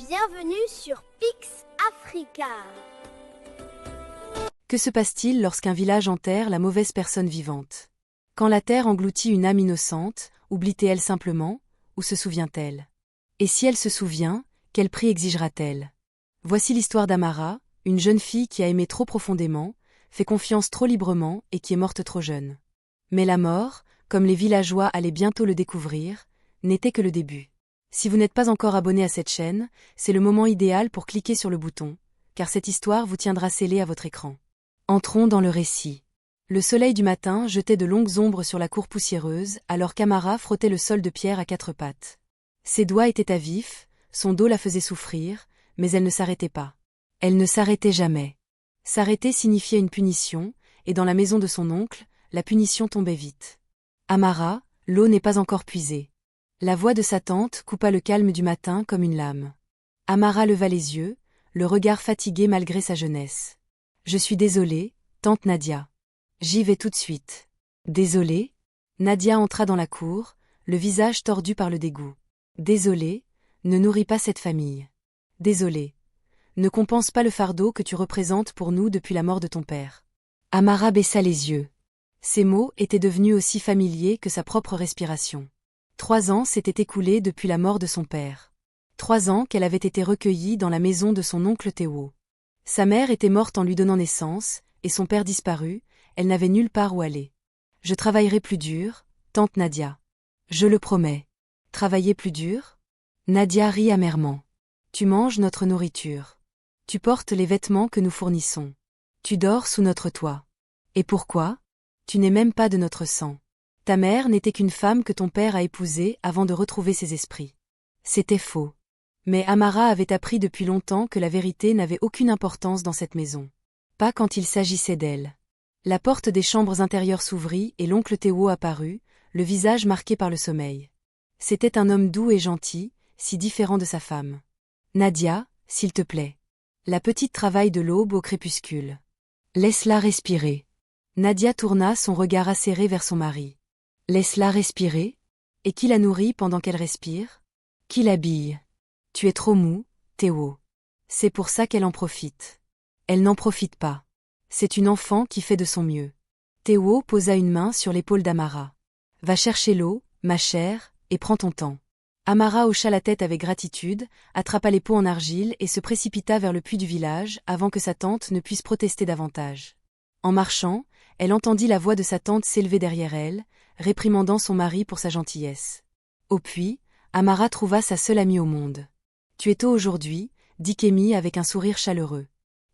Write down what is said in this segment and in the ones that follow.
Bienvenue sur Pix Africa. Que se passe-t-il lorsqu'un village enterre la mauvaise personne vivante? Quand la terre engloutit une âme innocente, oublie-t-elle simplement, ou se souvient-elle? Et si elle se souvient, quel prix exigera-t-elle? Voici l'histoire d'Amara, une jeune fille qui a aimé trop profondément, fait confiance trop librement et qui est morte trop jeune. Mais la mort, comme les villageois allaient bientôt le découvrir, n'était que le début. Si vous n'êtes pas encore abonné à cette chaîne, c'est le moment idéal pour cliquer sur le bouton, car cette histoire vous tiendra scellé à votre écran. Entrons dans le récit. Le soleil du matin jetait de longues ombres sur la cour poussiéreuse, alors qu'Amara frottait le sol de pierre à quatre pattes. Ses doigts étaient à vif, son dos la faisait souffrir, mais elle ne s'arrêtait pas. Elle ne s'arrêtait jamais. S'arrêter signifiait une punition, et dans la maison de son oncle, la punition tombait vite. Amara, l'eau n'est pas encore puisée. La voix de sa tante coupa le calme du matin comme une lame. Amara leva les yeux, le regard fatigué malgré sa jeunesse. « Je suis désolée, tante Nadia. J'y vais tout de suite. » « Désolée ?» Nadia entra dans la cour, le visage tordu par le dégoût. « Désolée, ne nourris pas cette famille. Désolée. Ne compense pas le fardeau que tu représentes pour nous depuis la mort de ton père. » Amara baissa les yeux. Ces mots étaient devenus aussi familiers que sa propre respiration. 3 ans s'étaient écoulés depuis la mort de son père. 3 ans qu'elle avait été recueillie dans la maison de son oncle Théo. Sa mère était morte en lui donnant naissance, et son père disparu, elle n'avait nulle part où aller. « Je travaillerai plus dur, tante Nadia. Je le promets. » « Travailler plus dur ?» Nadia rit amèrement. « Tu manges notre nourriture. Tu portes les vêtements que nous fournissons. Tu dors sous notre toit. Et pourquoi? Tu n'es même pas de notre sang. Ta mère n'était qu'une femme que ton père a épousée avant de retrouver ses esprits. » C'était faux. Mais Amara avait appris depuis longtemps que la vérité n'avait aucune importance dans cette maison. Pas quand il s'agissait d'elle. La porte des chambres intérieures s'ouvrit et l'oncle Théo apparut, le visage marqué par le sommeil. C'était un homme doux et gentil, si différent de sa femme. « Nadia, s'il te plaît. » La petite travaille de l'aube au crépuscule. « Laisse-la respirer. » Nadia tourna son regard acéré vers son mari. « Laisse-la respirer? Et qui la nourrit pendant qu'elle respire? Qui l'habille? Tu es trop mou, Théo. C'est pour ça qu'elle en profite. » Elle n'en profite pas. C'est une enfant qui fait de son mieux. Théo posa une main sur l'épaule d'Amara. « Va chercher l'eau, ma chère, et prends ton temps. » Amara hocha la tête avec gratitude, attrapa les pots en argile et se précipita vers le puits du village avant que sa tante ne puisse protester davantage. En marchant, elle entendit la voix de sa tante s'élever derrière elle, réprimandant son mari pour sa gentillesse. Au puits, Amara trouva sa seule amie au monde. « Tu es tôt aujourd'hui, » dit Kémi avec un sourire chaleureux.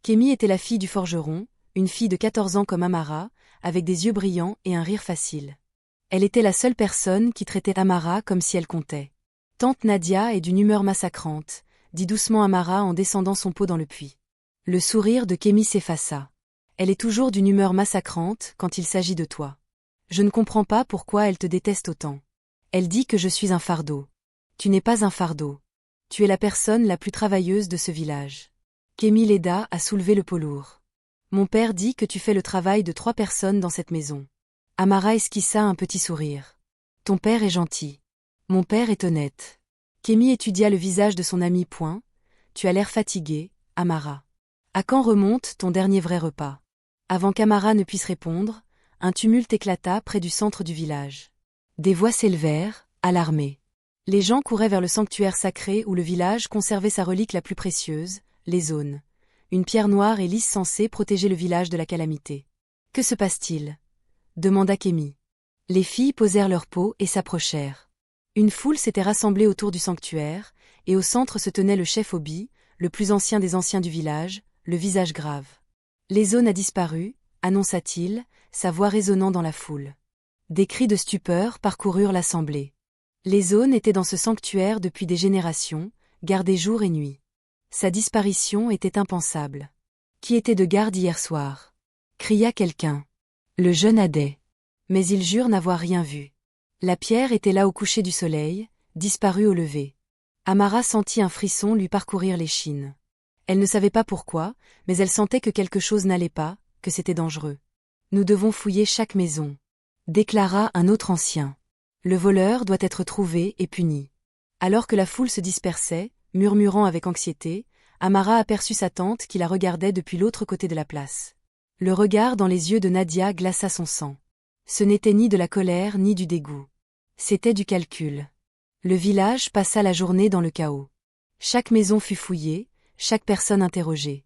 Kémi était la fille du forgeron, une fille de 14 ans comme Amara, avec des yeux brillants et un rire facile. Elle était la seule personne qui traitait Amara comme si elle comptait. « Tante Nadia est d'une humeur massacrante, » dit doucement Amara en descendant son pot dans le puits. Le sourire de Kémi s'effaça. « Elle est toujours d'une humeur massacrante quand il s'agit de toi. Je ne comprends pas pourquoi elle te déteste autant. Elle dit que je suis un fardeau. Tu n'es pas un fardeau. Tu es la personne la plus travailleuse de ce village. » Kémi l'aida à soulever le pot lourd. « Mon père dit que tu fais le travail de 3 personnes dans cette maison. » Amara esquissa un petit sourire. « Ton père est gentil. Mon père est honnête. » Kémi étudia le visage de son ami. « Tu as l'air fatigué, Amara. À quand remonte ton dernier vrai repas? » Avant qu'Amara ne puisse répondre, un tumulte éclata près du centre du village. Des voix s'élevèrent, alarmées. Les gens couraient vers le sanctuaire sacré où le village conservait sa relique la plus précieuse, les zones. Une pierre noire et lisse censée protéger le village de la calamité. « Que se passe-t-il » demanda Kémi. Les filles posèrent leurs pots et s'approchèrent. Une foule s'était rassemblée autour du sanctuaire, et au centre se tenait le chef Obi, le plus ancien des anciens du village, le visage grave. « Les zones a disparu, » annonça-t-il, sa voix résonnant dans la foule. Des cris de stupeur parcoururent l'assemblée. Les zones étaient dans ce sanctuaire depuis des générations, gardées jour et nuit. Sa disparition était impensable. « Qui était de garde hier soir » cria quelqu'un. Le jeune Adé. Mais il jure n'avoir rien vu. La pierre était là au coucher du soleil, disparue au lever. Amara sentit un frisson lui parcourir l'échine. Elle ne savait pas pourquoi, mais elle sentait que quelque chose n'allait pas, que c'était dangereux. « Nous devons fouiller chaque maison » déclara un autre ancien. « Le voleur doit être trouvé et puni. » Alors que la foule se dispersait, Murmurant avec anxiété, Amara aperçut sa tante qui la regardait depuis l'autre côté de la place. Le regard dans les yeux de Nadia glaça son sang. Ce n'était ni de la colère ni du dégoût. C'était du calcul. Le village passa la journée dans le chaos. Chaque maison fut fouillée, chaque personne interrogée.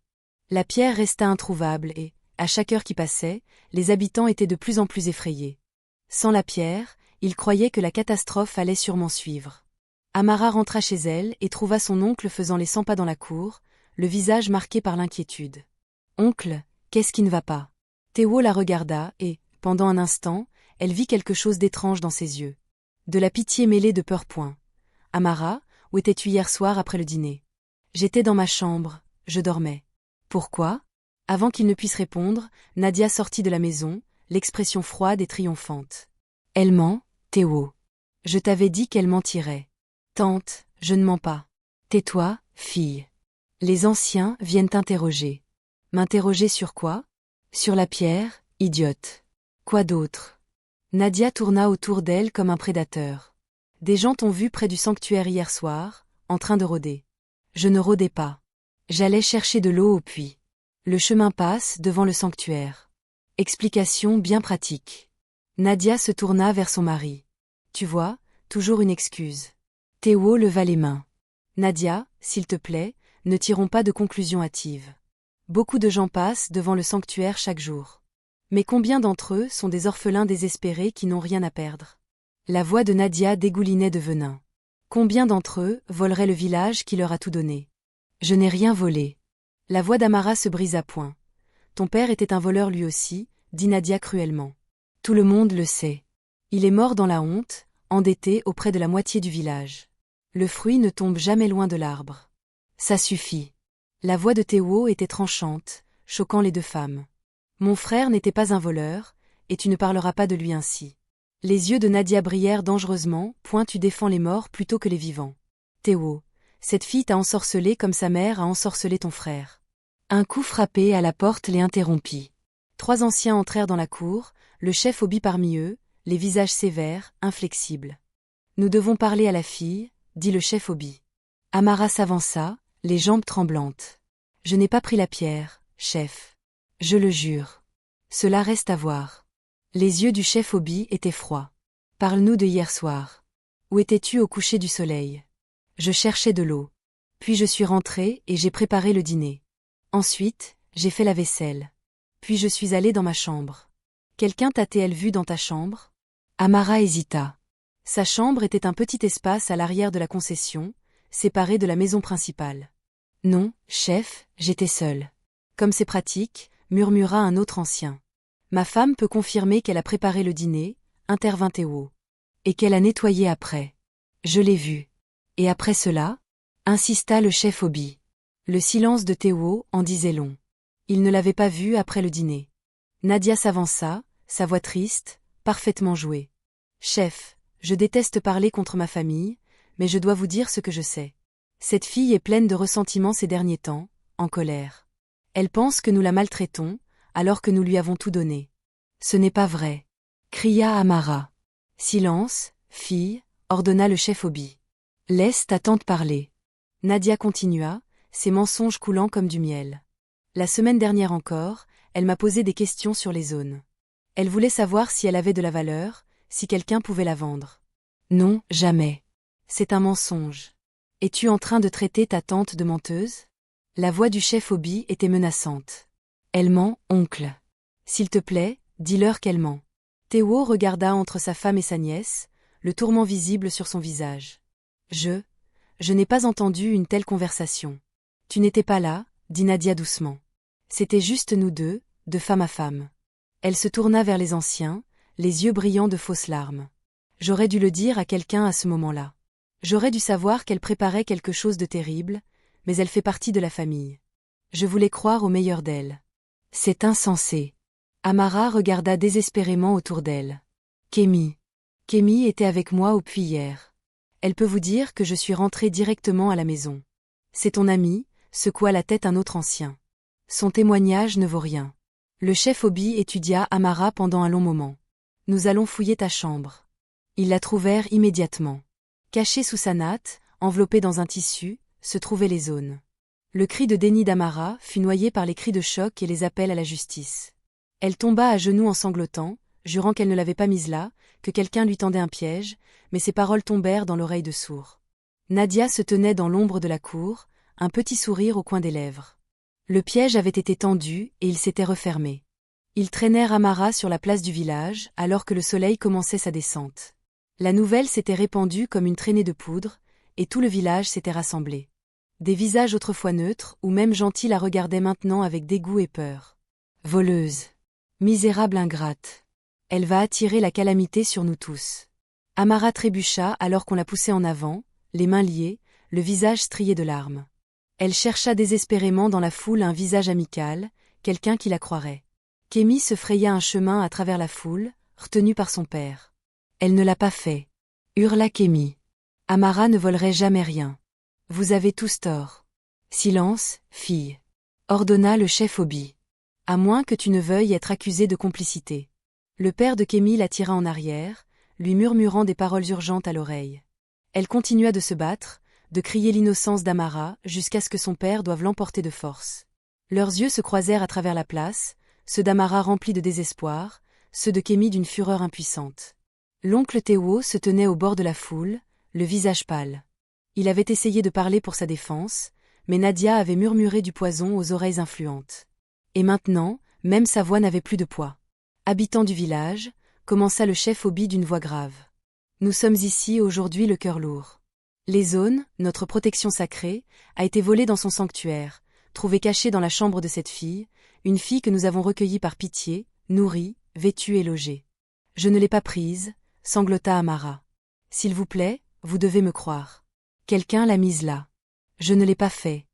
La pierre resta introuvable et, à chaque heure qui passait, les habitants étaient de plus en plus effrayés. Sans la pierre, ils croyaient que la catastrophe allait sûrement suivre. Amara rentra chez elle et trouva son oncle faisant les 100 pas dans la cour, le visage marqué par l'inquiétude. « Oncle, qu'est-ce qui ne va pas ?» Théo la regarda et, pendant un instant, elle vit quelque chose d'étrange dans ses yeux. De la pitié mêlée de peur. « Amara, où étais-tu hier soir après le dîner ? » « J'étais dans ma chambre, je dormais. »« Pourquoi ?» Avant qu'il ne puisse répondre, Nadia sortit de la maison, l'expression froide et triomphante. « Elle ment, Théo. Je t'avais dit qu'elle mentirait. »« Tante, je ne mens pas. »« Tais-toi, fille. Les anciens viennent t'interroger. »« M'interroger sur quoi ? » ?»« Sur la pierre, idiote. »« Quoi d'autre ?» Nadia tourna autour d'elle comme un prédateur. « Des gens t'ont vu près du sanctuaire hier soir, en train de rôder. » « Je ne rôdais pas. J'allais chercher de l'eau au puits. Le chemin passe devant le sanctuaire. » Explication bien pratique. Nadia se tourna vers son mari. « Tu vois, toujours une excuse. » Théo leva les mains. « Nadia, s'il te plaît, ne tirons pas de conclusions hâtives. Beaucoup de gens passent devant le sanctuaire chaque jour. Mais combien d'entre eux sont des orphelins désespérés qui n'ont rien à perdre ? » La voix de Nadia dégoulinait de venin. Combien d'entre eux voleraient le village qui leur a tout donné ? Je n'ai rien volé. La voix d'Amara se brisa. Ton père était un voleur lui aussi, dit Nadia cruellement. Tout le monde le sait. Il est mort dans la honte, endetté auprès de la moitié du village. Le fruit ne tombe jamais loin de l'arbre. Ça suffit. La voix de Théo était tranchante, choquant les deux femmes. Mon frère n'était pas un voleur, et tu ne parleras pas de lui ainsi. Les yeux de Nadia brillèrent dangereusement. Tu défends les morts plutôt que les vivants. Théo, cette fille t'a ensorcelé comme sa mère a ensorcelé ton frère. Un coup frappé à la porte les interrompit. 3 anciens entrèrent dans la cour, le chef Obi parmi eux, les visages sévères, inflexibles. Nous devons parler à la fille, dit le chef Obi. Amara s'avança, les jambes tremblantes. Je n'ai pas pris la pierre, chef. Je le jure. Cela reste à voir. Les yeux du chef Obi étaient froids. Parle-nous de hier soir. Où étais-tu au coucher du soleil ? Je cherchais de l'eau. Puis je suis rentrée et j'ai préparé le dîner. Ensuite, j'ai fait la vaisselle. Puis je suis allée dans ma chambre. Quelqu'un t'a-t-elle vu dans ta chambre ? Amara hésita. Sa chambre était un petit espace à l'arrière de la concession, séparé de la maison principale. Non, chef, j'étais seule. Comme c'est pratique, murmura un autre ancien. Ma femme peut confirmer qu'elle a préparé le dîner, intervint Théo. Et qu'elle a nettoyé après. Je l'ai vu. Et après cela ? Insista le chef Obi. Le silence de Théo en disait long. Il ne l'avait pas vu après le dîner. Nadia s'avança, sa voix triste, parfaitement jouée. Chef, je déteste parler contre ma famille, mais je dois vous dire ce que je sais. Cette fille est pleine de ressentiment ces derniers temps, en colère. Elle pense que nous la maltraitons, alors que nous lui avons tout donné. Ce n'est pas vrai, cria Amara. Silence, fille, ordonna le chef Obi. Laisse ta tante parler. Nadia continua, ses mensonges coulant comme du miel. La semaine dernière encore, elle m'a posé des questions sur les zones. Elle voulait savoir si elle avait de la valeur, si quelqu'un pouvait la vendre. Non, jamais. C'est un mensonge. Es-tu en train de traiter ta tante de menteuse ? La voix du chef Obi était menaçante. Elle ment, oncle. S'il te plaît, dis-leur qu'elle ment. Théo regarda entre sa femme et sa nièce, le tourment visible sur son visage. Je n'ai pas entendu une telle conversation. Tu n'étais pas là, dit Nadia doucement. C'était juste nous deux, de femme à femme. Elle se tourna vers les anciens, les yeux brillants de fausses larmes. J'aurais dû le dire à quelqu'un à ce moment-là. J'aurais dû savoir qu'elle préparait quelque chose de terrible, mais elle fait partie de la famille. Je voulais croire au meilleur d'elle. C'est insensé. Amara regarda désespérément autour d'elle. Kémy était avec moi au puits hier. Elle peut vous dire que je suis rentrée directement à la maison. C'est ton ami, secoua la tête un autre ancien. Son témoignage ne vaut rien. Le chef Obi étudia Amara pendant un long moment. Nous allons fouiller ta chambre. Ils la trouvèrent immédiatement. Cachée sous sa natte, enveloppée dans un tissu, se trouvaient les zones. Le cri de déni d'Amara fut noyé par les cris de choc et les appels à la justice. Elle tomba à genoux en sanglotant, jurant qu'elle ne l'avait pas mise là, que quelqu'un lui tendait un piège, mais ses paroles tombèrent dans l'oreille de sourd. Nadia se tenait dans l'ombre de la cour, un petit sourire au coin des lèvres. Le piège avait été tendu et il s'était refermé. Ils traînèrent Amara sur la place du village alors que le soleil commençait sa descente. La nouvelle s'était répandue comme une traînée de poudre, et tout le village s'était rassemblé. Des visages autrefois neutres ou même gentils la regardaient maintenant avec dégoût et peur. Voleuse. Misérable ingrate. Elle va attirer la calamité sur nous tous. Amara trébucha alors qu'on la poussait en avant, les mains liées, le visage strié de larmes. Elle chercha désespérément dans la foule un visage amical, quelqu'un qui la croirait. Kémy se fraya un chemin à travers la foule, retenue par son père. Elle ne l'a pas fait. Hurla Kémy. Amara ne volerait jamais rien. Vous avez tous tort. Silence, fille. Ordonna le chef Obi. À moins que tu ne veuilles être accusée de complicité. Le père de Kémy la tira en arrière, lui murmurant des paroles urgentes à l'oreille. Elle continua de se battre, de crier l'innocence d'Amara jusqu'à ce que son père doive l'emporter de force. Leurs yeux se croisèrent à travers la place, ceux d'Amara remplis de désespoir, ceux de Kémy d'une fureur impuissante. L'oncle Théo se tenait au bord de la foule, le visage pâle. Il avait essayé de parler pour sa défense, mais Nadia avait murmuré du poison aux oreilles influentes. Et maintenant, même sa voix n'avait plus de poids. Habitant du village, commença le chef Obi d'une voix grave. Nous sommes ici aujourd'hui le cœur lourd. Les zones, notre protection sacrée, a été volée dans son sanctuaire, trouvée cachée dans la chambre de cette fille, une fille que nous avons recueillie par pitié, nourrie, vêtue et logée. Je ne l'ai pas prise, sanglota Amara. S'il vous plaît, vous devez me croire. Quelqu'un l'a mise là. Je ne l'ai pas fait.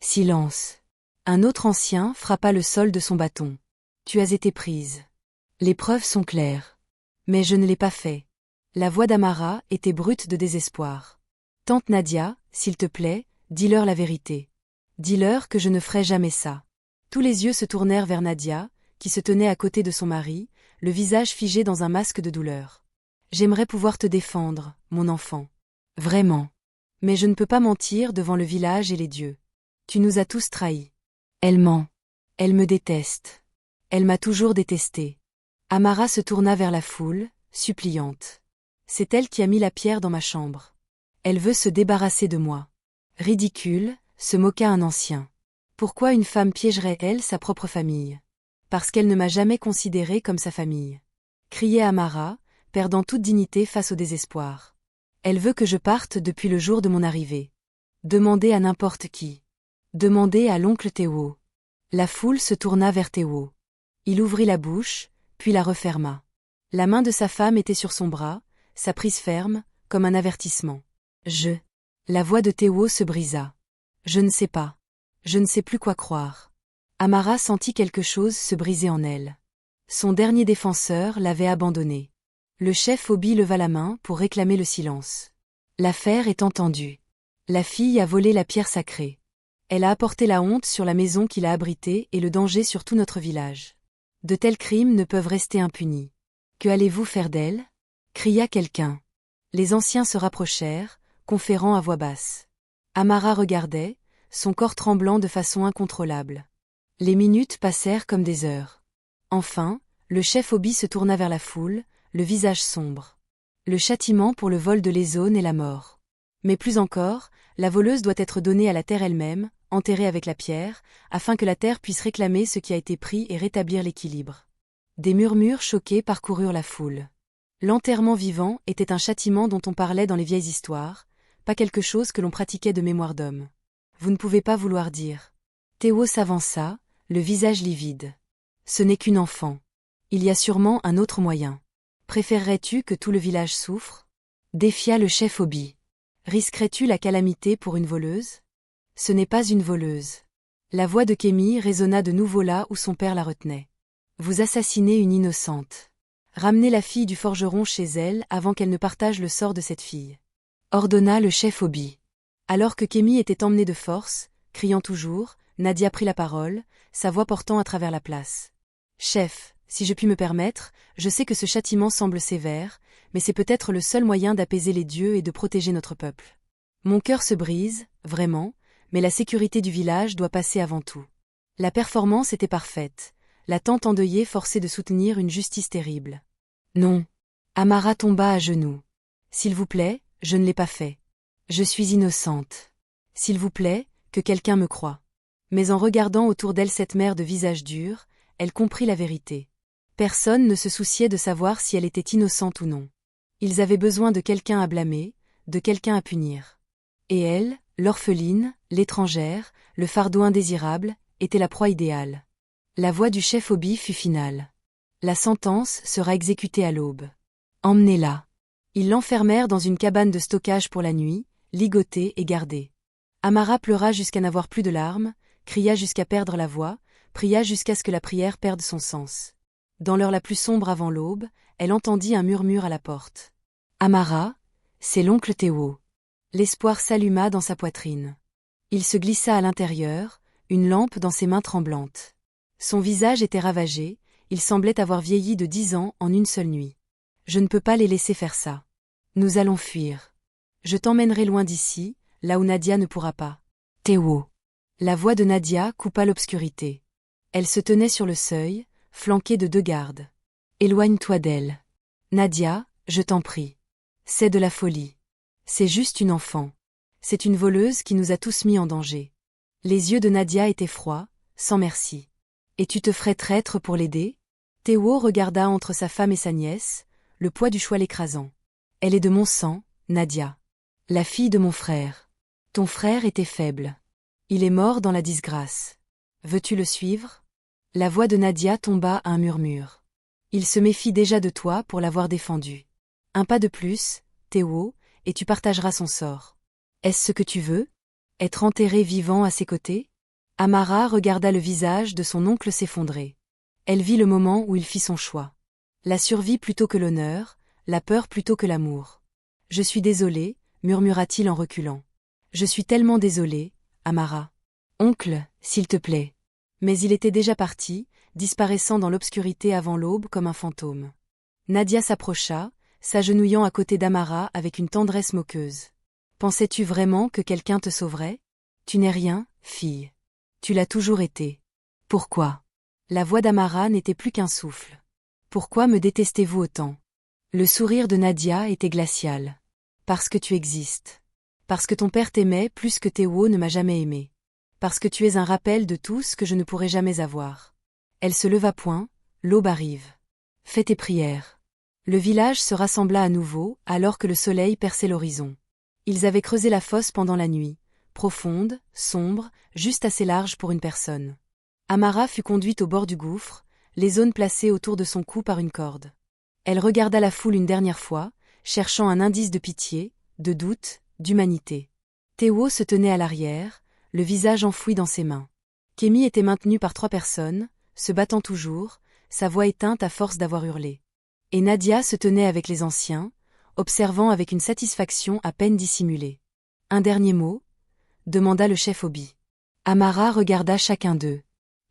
Silence. Un autre ancien frappa le sol de son bâton. Tu as été prise. Les preuves sont claires. Mais je ne l'ai pas fait. La voix d'Amara était brute de désespoir. Tante Nadia, s'il te plaît, dis-leur la vérité. Dis-leur que je ne ferai jamais ça. Tous les yeux se tournèrent vers Nadia, qui se tenait à côté de son mari, le visage figé dans un masque de douleur. J'aimerais pouvoir te défendre, mon enfant. Vraiment. Mais je ne peux pas mentir devant le village et les dieux. Tu nous as tous trahis. Elle ment. Elle me déteste. Elle m'a toujours détesté. Amara se tourna vers la foule, suppliante. C'est elle qui a mis la pierre dans ma chambre. Elle veut se débarrasser de moi. Ridicule, se moqua un ancien. Pourquoi une femme piégerait-elle sa propre famille? Parce qu'elle ne m'a jamais considérée comme sa famille. Criait Amara, perdant toute dignité face au désespoir. Elle veut que je parte depuis le jour de mon arrivée. Demandez à n'importe qui. Demandez à l'oncle Théo. La foule se tourna vers Théo. Il ouvrit la bouche, puis la referma. La main de sa femme était sur son bras, sa prise ferme, comme un avertissement. La voix de Théo se brisa. Je ne sais pas. Je ne sais plus quoi croire. Amara sentit quelque chose se briser en elle. Son dernier défenseur l'avait abandonnée. Le chef Obi leva la main pour réclamer le silence. L'affaire est entendue. La fille a volé la pierre sacrée. Elle a apporté la honte sur la maison qui l'a abritée et le danger sur tout notre village. De tels crimes ne peuvent rester impunis. Que allez-vous faire d'elle? Cria quelqu'un. Les anciens se rapprochèrent, conférant à voix basse. Amara regardait, son corps tremblant de façon incontrôlable. Les minutes passèrent comme des heures. Enfin, le chef Obi se tourna vers la foule, le visage sombre. Le châtiment pour le vol de l'Ezone est la mort. Mais plus encore, la voleuse doit être donnée à la terre elle-même, enterrée avec la pierre, afin que la terre puisse réclamer ce qui a été pris et rétablir l'équilibre. Des murmures choqués parcoururent la foule. L'enterrement vivant était un châtiment dont on parlait dans les vieilles histoires, pas quelque chose que l'on pratiquait de mémoire d'homme. Vous ne pouvez pas vouloir dire. Théo s'avança, le visage livide. Ce n'est qu'une enfant. Il y a sûrement un autre moyen. Préférerais-tu que tout le village souffre? Défia le chef Obi. Risquerais-tu la calamité pour une voleuse? Ce n'est pas une voleuse. La voix de Kémy résonna de nouveau là où son père la retenait. Vous assassinez une innocente. Ramenez la fille du forgeron chez elle avant qu'elle ne partage le sort de cette fille. Ordonna le chef Obi. Alors que Kémy était emmenée de force, criant toujours, Nadia prit la parole, sa voix portant à travers la place. Chef, si je puis me permettre, je sais que ce châtiment semble sévère, mais c'est peut-être le seul moyen d'apaiser les dieux et de protéger notre peuple. Mon cœur se brise, vraiment, mais la sécurité du village doit passer avant tout. La performance était parfaite, la tante endeuillée forcée de soutenir une justice terrible. Non. Amara tomba à genoux. S'il vous plaît, je ne l'ai pas fait. Je suis innocente. S'il vous plaît, que quelqu'un me croie. Mais en regardant autour d'elle cette mère de visage dur, elle comprit la vérité. Personne ne se souciait de savoir si elle était innocente ou non. Ils avaient besoin de quelqu'un à blâmer, de quelqu'un à punir. Et elle, l'orpheline, l'étrangère, le fardeau indésirable, était la proie idéale. La voix du chef Obi fut finale. La sentence sera exécutée à l'aube. Emmenez-la. Ils l'enfermèrent dans une cabane de stockage pour la nuit, ligotée et gardée. Amara pleura jusqu'à n'avoir plus de larmes, cria jusqu'à perdre la voix, pria jusqu'à ce que la prière perde son sens. Dans l'heure la plus sombre avant l'aube, elle entendit un murmure à la porte. Amara, c'est l'oncle Théo. L'espoir s'alluma dans sa poitrine. Il se glissa à l'intérieur, une lampe dans ses mains tremblantes. Son visage était ravagé, il semblait avoir vieilli de 10 ans en une seule nuit. Je ne peux pas les laisser faire ça. Nous allons fuir. Je t'emmènerai loin d'ici, là où Nadia ne pourra pas. Théo. La voix de Nadia coupa l'obscurité. Elle se tenait sur le seuil, flanquée de 2 gardes. Éloigne-toi d'elle. Nadia, je t'en prie. C'est de la folie. C'est juste une enfant. C'est une voleuse qui nous a tous mis en danger. Les yeux de Nadia étaient froids, sans merci. Et tu te ferais traître pour l'aider? Théo regarda entre sa femme et sa nièce, le poids du choix l'écrasant. Elle est de mon sang, Nadia. La fille de mon frère. Ton frère était faible. Il est mort dans la disgrâce. Veux-tu le suivre? La voix de Nadia tomba à un murmure. Il se méfie déjà de toi pour l'avoir défendu. Un pas de plus, Théo, et tu partageras son sort. Est-ce ce que tu veux? Être enterré vivant à ses côtés? Amara regarda le visage de son oncle s'effondrer. Elle vit le moment où il fit son choix. La survie plutôt que l'honneur, la peur plutôt que l'amour. Je suis désolé, murmura-t-il en reculant. Je suis tellement désolé, Amara. Oncle, s'il te plaît. Mais il était déjà parti, disparaissant dans l'obscurité avant l'aube comme un fantôme. Nadia s'approcha, s'agenouillant à côté d'Amara avec une tendresse moqueuse. Pensais-tu vraiment que quelqu'un te sauverait? Tu n'es rien, fille. Tu l'as toujours été. Pourquoi? La voix d'Amara n'était plus qu'un souffle. Pourquoi me détestez-vous autant? Le sourire de Nadia était glacial. Parce que tu existes. Parce que ton père t'aimait plus que Théo ne m'a jamais aimé. Parce que tu es un rappel de tout ce que je ne pourrai jamais avoir. Elle se leva point, l'aube arrive. Fais tes prières. Le village se rassembla à nouveau, alors que le soleil perçait l'horizon. Ils avaient creusé la fosse pendant la nuit, profonde, sombre, juste assez large pour une personne. Amara fut conduite au bord du gouffre, les zones placées autour de son cou par une corde. Elle regarda la foule une dernière fois, cherchant un indice de pitié, de doute, d'humanité. Théo se tenait à l'arrière, le visage enfoui dans ses mains. Kémy était maintenue par 3 personnes, se battant toujours, sa voix éteinte à force d'avoir hurlé. Et Nadia se tenait avec les anciens, observant avec une satisfaction à peine dissimulée. Un dernier mot? Demanda le chef Obi. Amara regarda chacun d'eux.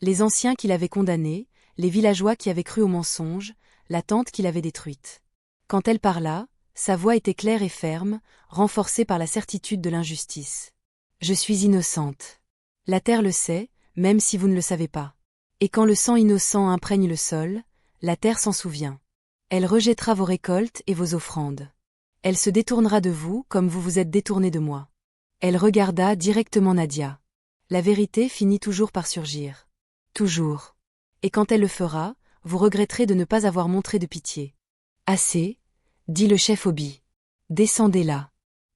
Les anciens qui l'avaient condamné, les villageois qui avaient cru au mensonge, la tante qui l'avait détruite. Quand elle parla, sa voix était claire et ferme, renforcée par la certitude de l'injustice. Je suis innocente. La terre le sait, même si vous ne le savez pas. Et quand le sang innocent imprègne le sol, la terre s'en souvient. Elle rejettera vos récoltes et vos offrandes. Elle se détournera de vous comme vous vous êtes détourné de moi. Elle regarda directement Nadia. La vérité finit toujours par surgir. Toujours. Et quand elle le fera, vous regretterez de ne pas avoir montré de pitié. Assez, dit le chef Obi. Descendez-la.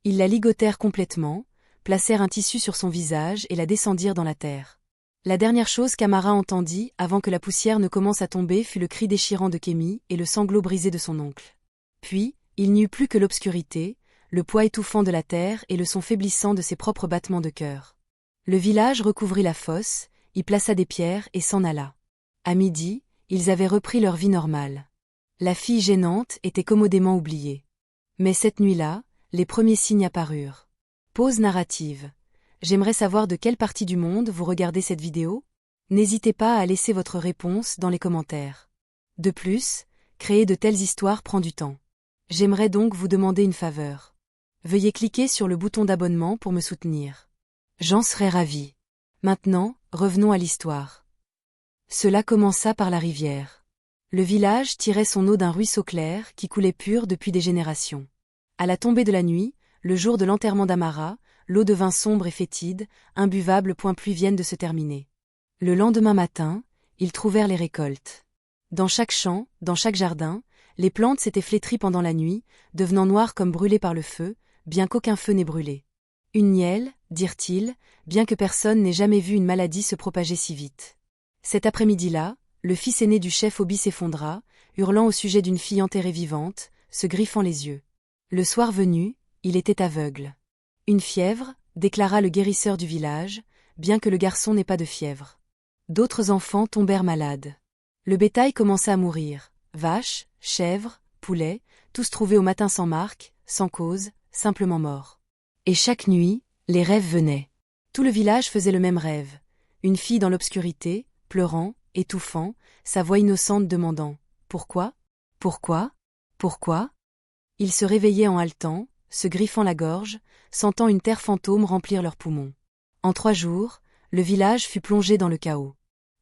Ils la ligotèrent complètement, placèrent un tissu sur son visage et la descendirent dans la terre. La dernière chose qu'Amara entendit avant que la poussière ne commence à tomber fut le cri déchirant de Kémy et le sanglot brisé de son oncle. Puis, il n'y eut plus que l'obscurité, le poids étouffant de la terre et le son faiblissant de ses propres battements de cœur. Le village recouvrit la fosse, y plaça des pierres et s'en alla. À midi, ils avaient repris leur vie normale. La fille gênante était commodément oubliée. Mais cette nuit-là, les premiers signes apparurent. Pause narrative. J'aimerais savoir de quelle partie du monde vous regardez cette vidéo. N'hésitez pas à laisser votre réponse dans les commentaires. De plus, créer de telles histoires prend du temps. J'aimerais donc vous demander une faveur. Veuillez cliquer sur le bouton d'abonnement pour me soutenir. J'en serais ravi. Maintenant, revenons à l'histoire. Cela commença par la rivière. Le village tirait son eau d'un ruisseau clair qui coulait pur depuis des générations. À la tombée de la nuit, le jour de l'enterrement d'Amara, l'eau devint sombre et fétide, imbuvable point pluie vienne de se terminer. Le lendemain matin, ils trouvèrent les récoltes. Dans chaque champ, dans chaque jardin, les plantes s'étaient flétries pendant la nuit, devenant noires comme brûlées par le feu, bien qu'aucun feu n'ait brûlé. Une nielle, dirent-ils, bien que personne n'ait jamais vu une maladie se propager si vite. Cet après-midi-là, le fils aîné du chef Obi s'effondra, hurlant au sujet d'une fille enterrée vivante, se griffant les yeux. Le soir venu, il était aveugle. Une fièvre, déclara le guérisseur du village, bien que le garçon n'ait pas de fièvre. D'autres enfants tombèrent malades. Le bétail commença à mourir, vaches, chèvres, poulets, tous trouvés au matin sans marque, sans cause, simplement morts. Et chaque nuit, les rêves venaient. Tout le village faisait le même rêve. Une fille dans l'obscurité, pleurant, étouffant, sa voix innocente demandant « Pourquoi ? Pourquoi ? Pourquoi ?» Ils se réveillaient en haletant, se griffant la gorge, sentant une terre fantôme remplir leurs poumons. En 3 jours, le village fut plongé dans le chaos.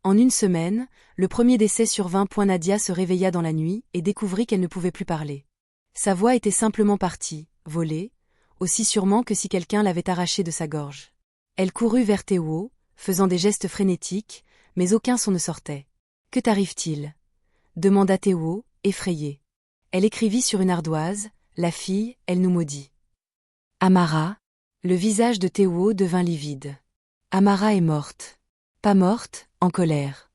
En 1 semaine, le premier décès survint. Nadia se réveilla dans la nuit et découvrit qu'elle ne pouvait plus parler. Sa voix était simplement partie, volée, aussi sûrement que si quelqu'un l'avait arrachée de sa gorge. Elle courut vers Théo, faisant des gestes frénétiques, mais aucun son ne sortait. « Que t'arrive-t-il » demanda Théo, effrayé. Elle écrivit sur une ardoise, « La fille, elle nous maudit. » Amara. Le visage de Théo devint livide. Amara est morte. Pas morte, en colère.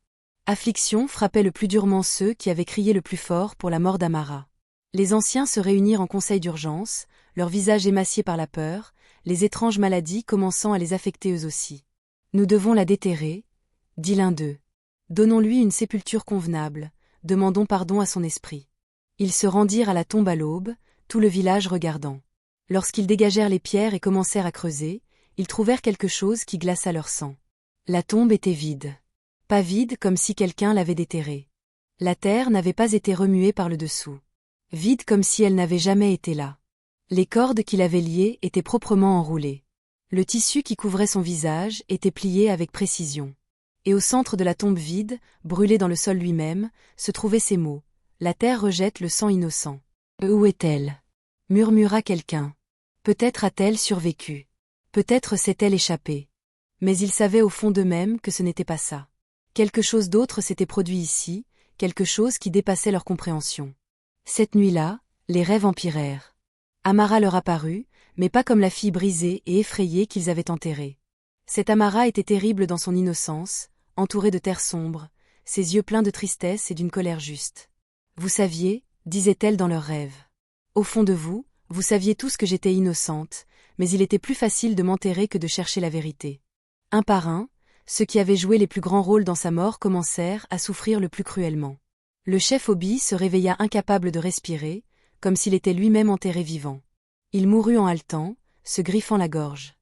Affliction frappait le plus durement ceux qui avaient crié le plus fort pour la mort d'Amara. Les anciens se réunirent en conseil d'urgence, leurs visages émaciés par la peur, les étranges maladies commençant à les affecter eux aussi. « Nous devons la déterrer, » dit l'un d'eux. « Donnons-lui une sépulture convenable, demandons pardon à son esprit. » Ils se rendirent à la tombe à l'aube, tout le village regardant. Lorsqu'ils dégagèrent les pierres et commencèrent à creuser, ils trouvèrent quelque chose qui glaça leur sang. La tombe était vide. Pas vide comme si quelqu'un l'avait déterrée. La terre n'avait pas été remuée par le dessous. Vide comme si elle n'avait jamais été là. Les cordes qui l'avaient liée étaient proprement enroulées. Le tissu qui couvrait son visage était plié avec précision. Et au centre de la tombe vide, brûlé dans le sol lui-même, se trouvaient ces mots. La terre rejette le sang innocent. Où est-elle ? Murmura quelqu'un. Peut-être a-t-elle survécu. Peut-être s'est-elle échappée. Mais ils savaient au fond d'eux-mêmes que ce n'était pas ça. Quelque chose d'autre s'était produit ici, quelque chose qui dépassait leur compréhension. Cette nuit-là, les rêves empirèrent. Amara leur apparut, mais pas comme la fille brisée et effrayée qu'ils avaient enterrée. Cette Amara était terrible dans son innocence, entourée de terre sombre, ses yeux pleins de tristesse et d'une colère juste. Vous saviez, disait-elle dans leurs rêves. Au fond de vous, vous saviez tous que j'étais innocente, mais il était plus facile de m'enterrer que de chercher la vérité. Un par un, ceux qui avaient joué les plus grands rôles dans sa mort commencèrent à souffrir le plus cruellement. Le chef Obi se réveilla incapable de respirer, comme s'il était lui-même enterré vivant. Il mourut en haletant, se griffant la gorge.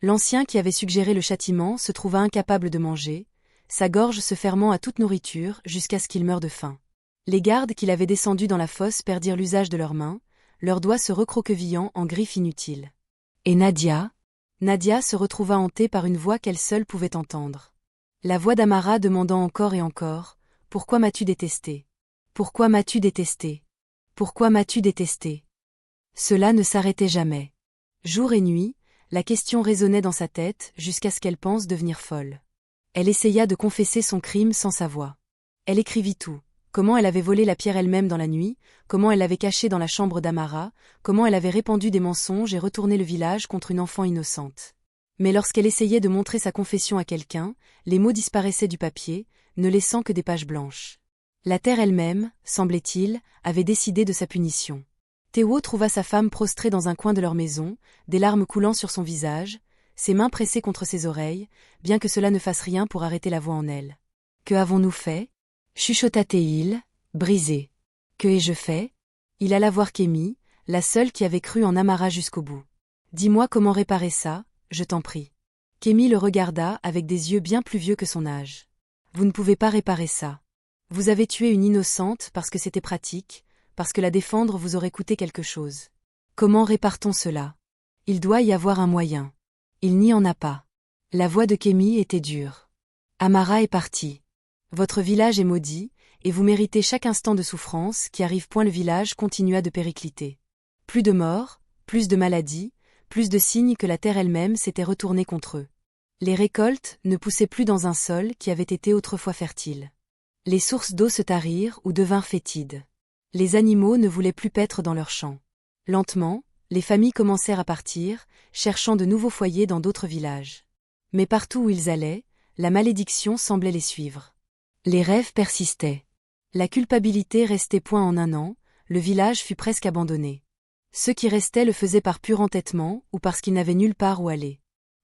L'ancien qui avait suggéré le châtiment se trouva incapable de manger, sa gorge se fermant à toute nourriture jusqu'à ce qu'il meure de faim. Les gardes qui l'avaient descendu dans la fosse perdirent l'usage de leurs mains, leurs doigts se recroquevillant en griffes inutiles. Et Nadia se retrouva hantée par une voix qu'elle seule pouvait entendre. La voix d'Amara demandant encore et encore « Pourquoi m'as-tu détesté ? Pourquoi m'as-tu détesté ? Pourquoi m'as-tu détesté ?» Cela ne s'arrêtait jamais. Jour et nuit, la question résonnait dans sa tête jusqu'à ce qu'elle pense devenir folle. Elle essaya de confesser son crime sans sa voix. Elle écrivit tout. Comment elle avait volé la pierre elle-même dans la nuit, comment elle l'avait cachée dans la chambre d'Amara, comment elle avait répandu des mensonges et retourné le village contre une enfant innocente. Mais lorsqu'elle essayait de montrer sa confession à quelqu'un, les mots disparaissaient du papier, ne laissant que des pages blanches. La terre elle-même, semblait-il, avait décidé de sa punition. Théo trouva sa femme prostrée dans un coin de leur maison, des larmes coulant sur son visage, ses mains pressées contre ses oreilles, bien que cela ne fasse rien pour arrêter la voix en elle. « Que avons-nous fait » chuchota Théil, brisé. « Que ai-je fait » Il alla voir Kémy, la seule qui avait cru en Amara jusqu'au bout. « Dis-moi comment réparer ça, je t'en prie. » Kémy le regarda avec des yeux bien plus vieux que son âge. « Vous ne pouvez pas réparer ça. Vous avez tué une innocente parce que c'était pratique, parce que la défendre vous aurait coûté quelque chose. Comment répare-t-on cela ? Il doit y avoir un moyen. Il n'y en a pas. La voix de Kémy était dure. Amara est partie. Votre village est maudit, et vous méritez chaque instant de souffrance qui arrive. Le village continua de péricliter. Plus de morts, plus de maladies, plus de signes que la terre elle-même s'était retournée contre eux. Les récoltes ne poussaient plus dans un sol qui avait été autrefois fertile. Les sources d'eau se tarirent ou devinrent fétides. Les animaux ne voulaient plus paître dans leurs champs. Lentement, les familles commencèrent à partir, cherchant de nouveaux foyers dans d'autres villages. Mais partout où ils allaient, la malédiction semblait les suivre. Les rêves persistaient. La culpabilité restait point en un an, le village fut presque abandonné. Ceux qui restaient le faisaient par pur entêtement ou parce qu'ils n'avaient nulle part où aller.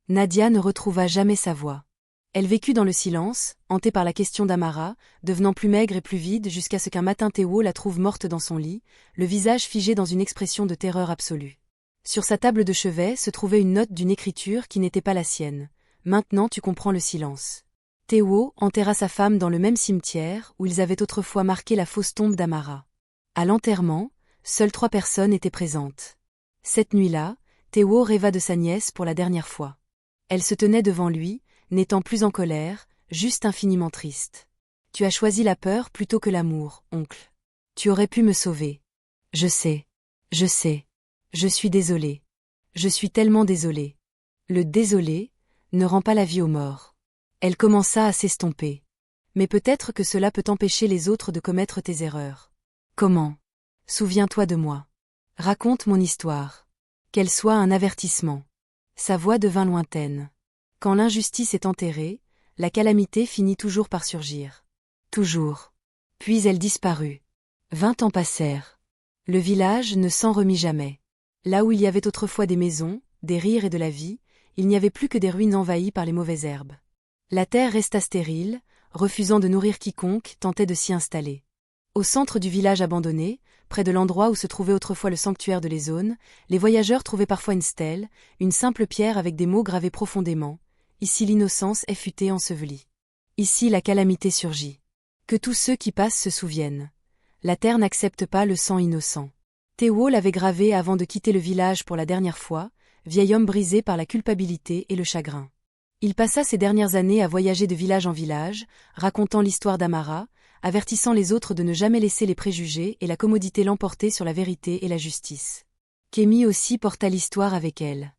Nadia ne retrouva jamais sa voix. Elle vécut dans le silence, hantée par la question d'Amara, devenant plus maigre et plus vide jusqu'à ce qu'un matin Théo la trouve morte dans son lit, le visage figé dans une expression de terreur absolue. Sur sa table de chevet se trouvait une note d'une écriture qui n'était pas la sienne. Maintenant tu comprends le silence. Théo enterra sa femme dans le même cimetière où ils avaient autrefois marqué la fausse tombe d'Amara. À l'enterrement, seules 3 personnes étaient présentes. Cette nuit-là, Théo rêva de sa nièce pour la dernière fois. Elle se tenait devant lui, n'étant plus en colère, juste infiniment triste. « Tu as choisi la peur plutôt que l'amour, oncle. Tu aurais pu me sauver. Je sais. Je sais. Je suis désolée. Je suis tellement désolée. » Le désolé ne rend pas la vie aux morts. Elle commença à s'estomper. Mais peut-être que cela peut empêcher les autres de commettre tes erreurs. Comment? Souviens-toi de moi. Raconte mon histoire. Qu'elle soit un avertissement. Sa voix devint lointaine. Quand l'injustice est enterrée, la calamité finit toujours par surgir. Toujours. Puis elle disparut. 20 ans passèrent. Le village ne s'en remit jamais. Là où il y avait autrefois des maisons, des rires et de la vie, il n'y avait plus que des ruines envahies par les mauvaises herbes. La terre resta stérile, refusant de nourrir quiconque tentait de s'y installer. Au centre du village abandonné, près de l'endroit où se trouvait autrefois le sanctuaire de l'Aisone, les voyageurs trouvaient parfois une stèle, une simple pierre avec des mots gravés profondément. Ici l'innocence est futée ensevelie. Ici la calamité surgit. Que tous ceux qui passent se souviennent. La terre n'accepte pas le sang innocent. Théo l'avait gravé avant de quitter le village pour la dernière fois, vieil homme brisé par la culpabilité et le chagrin. Il passa ses dernières années à voyager de village en village, racontant l'histoire d'Amara, avertissant les autres de ne jamais laisser les préjugés et la commodité l'emporter sur la vérité et la justice. Kémy aussi porta l'histoire avec elle.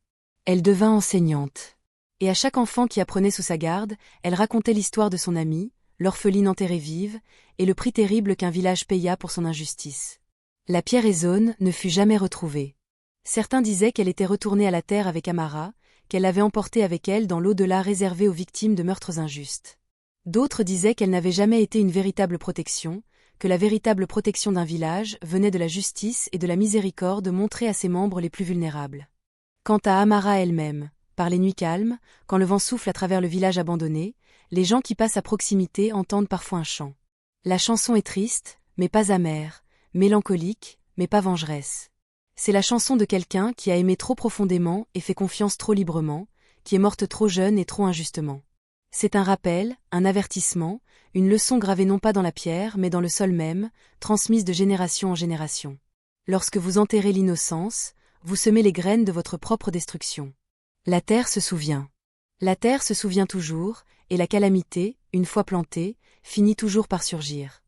Elle devint enseignante. Et à chaque enfant qui apprenait sous sa garde, elle racontait l'histoire de son amie, l'orpheline enterrée vive, et le prix terrible qu'un village paya pour son injustice. La pierre Aisone ne fut jamais retrouvée. Certains disaient qu'elle était retournée à la terre avec Amara, qu'elle l'avait emportée avec elle dans l'au-delà réservé aux victimes de meurtres injustes. D'autres disaient qu'elle n'avait jamais été une véritable protection, que la véritable protection d'un village venait de la justice et de la miséricorde montrée à ses membres les plus vulnérables. Quant à Amara elle-même, par les nuits calmes, quand le vent souffle à travers le village abandonné, les gens qui passent à proximité entendent parfois un chant. La chanson est triste, mais pas amère, mélancolique, mais pas vengeresse. C'est la chanson de quelqu'un qui a aimé trop profondément et fait confiance trop librement, qui est morte trop jeune et trop injustement. C'est un rappel, un avertissement, une leçon gravée non pas dans la pierre mais dans le sol même, transmise de génération en génération. Lorsque vous enterrez l'innocence, vous semez les graines de votre propre destruction. La terre se souvient. La terre se souvient toujours, et la calamité, une fois plantée, finit toujours par surgir.